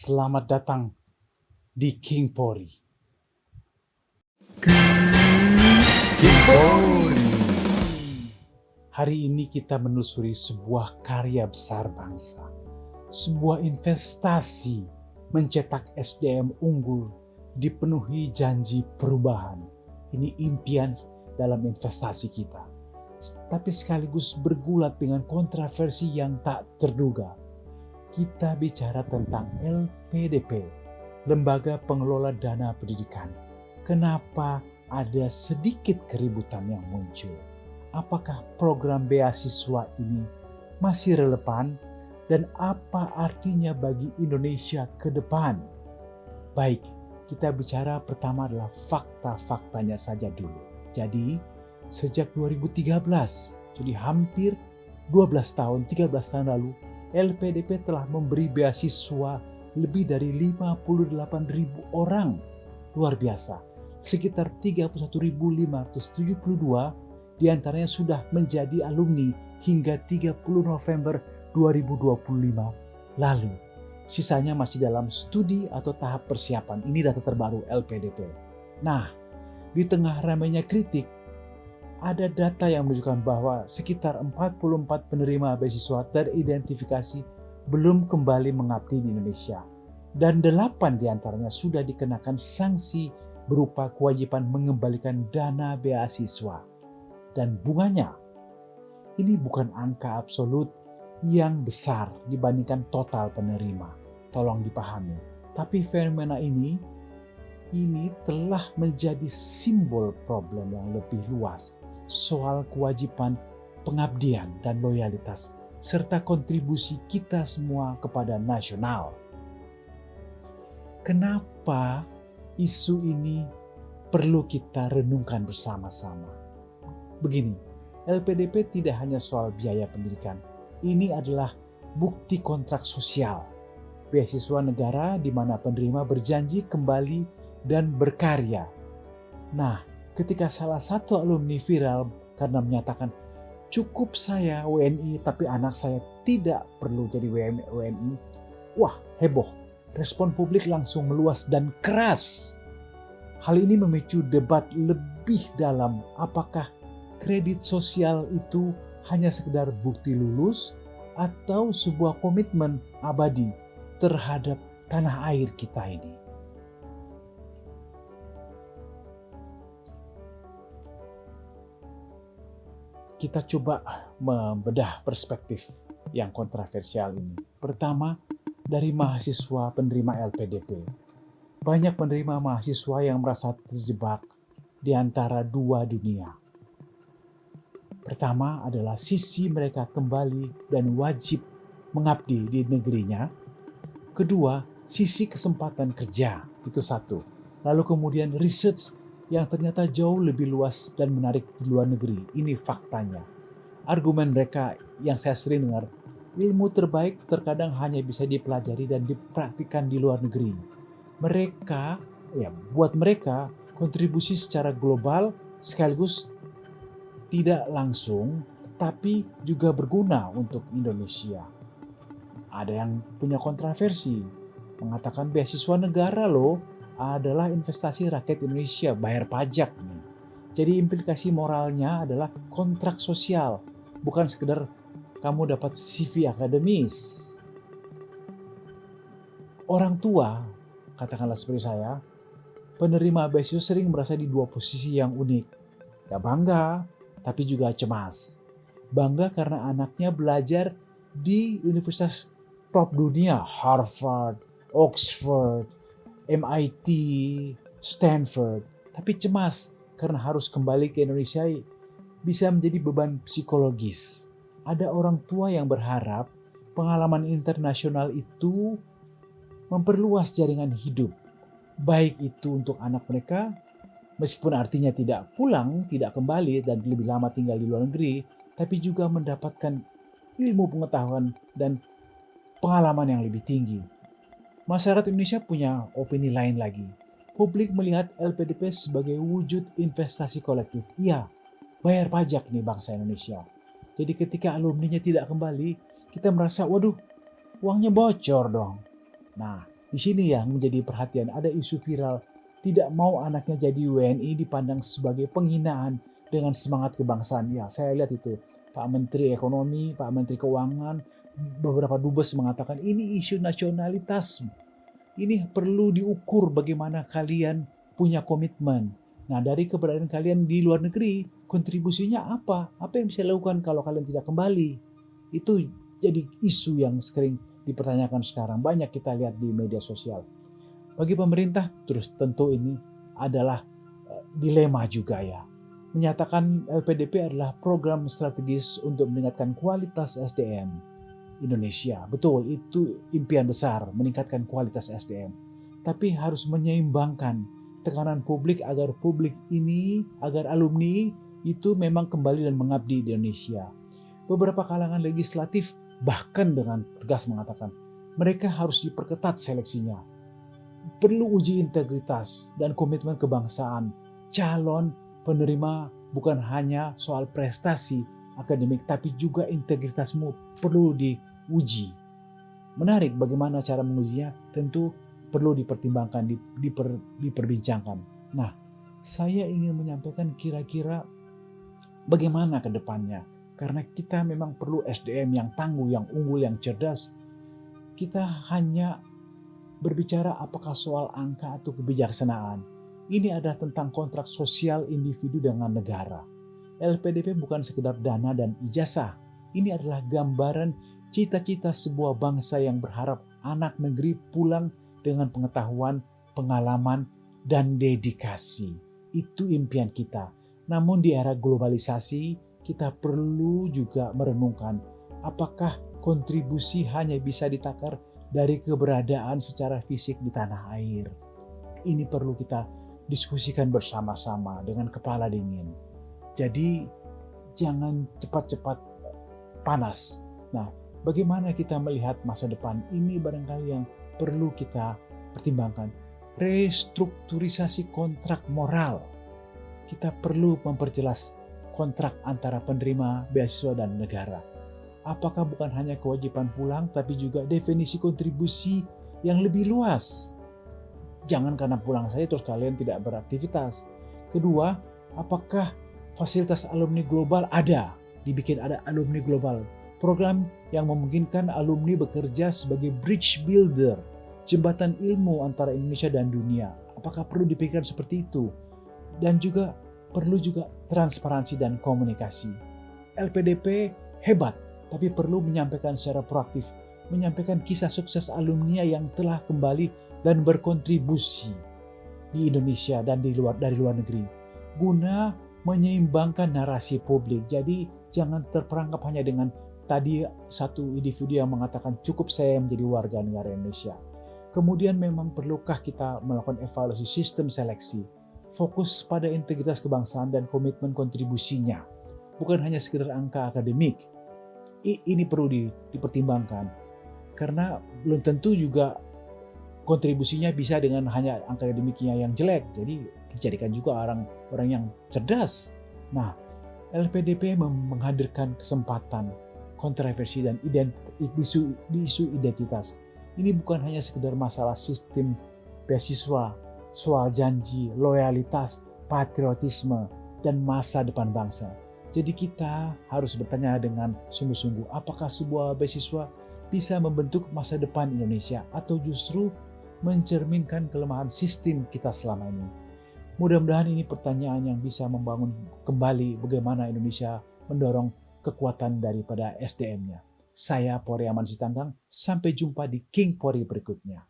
Selamat datang di King Pori. King Pori. Hari ini kita menelusuri sebuah karya besar bangsa. Sebuah investasi mencetak SDM unggul dipenuhi janji perubahan. Ini impian dalam investasi kita. Tapi sekaligus bergulat dengan kontroversi yang tak terduga. Kita bicara tentang LPDP, Lembaga Pengelola Dana Pendidikan. Kenapa ada sedikit keributan yang muncul? Apakah program beasiswa ini masih relevan dan apa artinya bagi Indonesia ke depan? Baik, kita bicara pertama adalah fakta-faktanya saja dulu. Jadi, sejak 2013, jadi hampir 13 tahun lalu, LPDP telah memberi beasiswa lebih dari 58.000 orang. Luar biasa. Sekitar 31.572 diantaranya sudah menjadi alumni hingga 30 November 2025 lalu. Sisanya masih dalam studi atau tahap persiapan. Ini data terbaru LPDP. Nah, di tengah ramainya kritik, ada data yang menunjukkan bahwa sekitar 44 penerima beasiswa teridentifikasi belum kembali mengabdi di Indonesia. Dan 8 diantaranya sudah dikenakan sanksi berupa kewajiban mengembalikan dana beasiswa. Dan bunganya, ini bukan angka absolut yang besar dibandingkan total penerima. Tolong dipahami. Tapi fenomena ini telah menjadi simbol problem yang lebih luas soal kewajiban pengabdian dan loyalitas serta kontribusi kita semua kepada nasional. Kenapa isu ini perlu kita renungkan bersama-sama? Begini, LPDP tidak hanya soal biaya pendidikan. Ini adalah bukti kontrak sosial. Beasiswa negara di mana penerima berjanji kembali dan berkarya. Nah, ketika salah satu alumni viral karena menyatakan, cukup saya WNI tapi anak saya tidak perlu jadi WNI. Wah, heboh. Respon publik langsung meluas dan keras. Hal ini memicu debat lebih dalam, apakah kredit sosial itu hanya sekedar bukti lulus atau sebuah komitmen abadi terhadap tanah air kita ini. Kita coba membedah perspektif yang kontroversial ini. Pertama, dari mahasiswa penerima LPDP. Banyak penerima mahasiswa yang merasa terjebak di antara dua dunia. Pertama adalah sisi mereka kembali dan wajib mengabdi di negerinya. Kedua, sisi kesempatan kerja, itu satu. Lalu kemudian research yang ternyata jauh lebih luas dan menarik di luar negeri. Ini faktanya. Argumen mereka yang saya sering dengar, ilmu terbaik terkadang hanya bisa dipelajari dan dipraktikkan di luar negeri. Buat mereka, kontribusi secara global sekaligus tidak langsung, tapi juga berguna untuk Indonesia. Ada yang punya kontroversi, mengatakan beasiswa negara loh adalah investasi rakyat Indonesia, bayar pajak nih. Jadi implikasi moralnya adalah kontrak sosial, bukan sekedar kamu dapat CV akademis. Orang tua, katakanlah seperti saya, penerima beasiswa sering merasa di dua posisi yang unik. Ya bangga, tapi juga cemas. Bangga karena anaknya belajar di universitas top dunia, Harvard, Oxford, MIT, Stanford. Tapi cemas karena harus kembali ke Indonesia bisa menjadi beban psikologis. Ada orang tua yang berharap pengalaman internasional itu memperluas jaringan hidup. Baik itu untuk anak mereka, meskipun artinya tidak pulang, tidak kembali dan lebih lama tinggal di luar negeri, tapi juga mendapatkan ilmu pengetahuan dan pengalaman yang lebih tinggi. Masyarakat Indonesia punya opini lain lagi. Publik melihat LPDP sebagai wujud investasi kolektif. Iya, bayar pajak nih bangsa Indonesia. Jadi ketika alumninya tidak kembali, kita merasa, waduh, uangnya bocor dong. Nah, Di sini yang menjadi perhatian, ada isu viral tidak mau anaknya jadi WNI dipandang sebagai penghinaan dengan semangat kebangsaan. Ya, saya lihat itu. Pak Menteri Ekonomi, Pak Menteri Keuangan, beberapa dubes mengatakan ini isu nasionalitas. Ini perlu diukur bagaimana kalian punya komitmen. Nah, dari keberadaan kalian di luar negeri, kontribusinya apa? Apa yang bisa dilakukan kalau kalian tidak kembali? Itu jadi isu yang sering dipertanyakan sekarang. Banyak kita lihat di media sosial. Bagi pemerintah, terus tentu ini adalah dilema juga ya. Menyatakan LPDP adalah program strategis untuk meningkatkan kualitas SDM Indonesia. Betul, itu impian besar, meningkatkan kualitas SDM. Tapi harus menyeimbangkan tekanan publik agar alumni itu memang kembali dan mengabdi di Indonesia. Beberapa kalangan legislatif bahkan dengan tegas mengatakan mereka harus diperketat seleksinya. Perlu uji integritas dan komitmen kebangsaan. Calon penerima bukan hanya soal prestasi akademik, tapi juga integritasmu perlu diuji. Menarik bagaimana cara mengujinya, tentu perlu dipertimbangkan, diperbincangkan. Nah, saya ingin menyampaikan kira-kira bagaimana ke depannya. Karena kita memang perlu SDM yang tangguh, yang unggul, yang cerdas. Kita hanya berbicara apakah soal angka atau kebijaksanaan. Ini adalah tentang kontrak sosial individu dengan negara. LPDP bukan sekedar dana dan ijazah. Ini adalah gambaran cita-cita sebuah bangsa yang berharap anak negeri pulang dengan pengetahuan, pengalaman, dan dedikasi. Itu impian kita. Namun di era globalisasi, kita perlu juga merenungkan apakah kontribusi hanya bisa ditakar dari keberadaan secara fisik di tanah air. Ini perlu kita diskusikan bersama-sama dengan kepala dingin. Jadi jangan cepat-cepat panas. Nah, bagaimana kita melihat masa depan ini barangkali yang perlu kita pertimbangkan. Restrukturisasi kontrak moral. Kita perlu memperjelas kontrak antara penerima beasiswa dan negara. Apakah bukan hanya kewajiban pulang, tapi juga definisi kontribusi yang lebih luas. Jangan karena pulang saja terus kalian tidak beraktivitas. Kedua, apakah fasilitas alumni global ada? Dibikin ada alumni global. Program yang memungkinkan alumni bekerja sebagai bridge builder, jembatan ilmu antara Indonesia dan dunia. Apakah perlu dipikirkan seperti itu? Dan juga perlu juga transparansi dan komunikasi. LPDP hebat, tapi perlu menyampaikan secara proaktif, menyampaikan kisah sukses alumni yang telah kembali dan berkontribusi di Indonesia dan dari luar negeri, guna menyeimbangkan narasi publik. Jadi jangan terperangkap hanya dengan tadi satu individu yang mengatakan cukup saya menjadi warga negara Indonesia. Kemudian memang perlukah kita melakukan evaluasi sistem seleksi, fokus pada integritas kebangsaan dan komitmen kontribusinya, bukan hanya sekedar angka akademik. Ini perlu dipertimbangkan, karena belum tentu juga kontribusinya bisa dengan hanya angka akademiknya yang jelek. Jadi dijadikan juga orang yang cerdas. Nah, LPDP menghadirkan kesempatan, kontroversi dan isu identitas. Ini bukan hanya sekedar masalah sistem beasiswa, soal janji, loyalitas, patriotisme, dan masa depan bangsa. Jadi kita harus bertanya dengan sungguh-sungguh, apakah sebuah beasiswa bisa membentuk masa depan Indonesia atau justru mencerminkan kelemahan sistem kita selama ini. Mudah-mudahan ini pertanyaan yang bisa membangun kembali bagaimana Indonesia mendorong kekuatan daripada SDM-nya. Saya Polri Aman Sitanggang, sampai jumpa di King Polri berikutnya.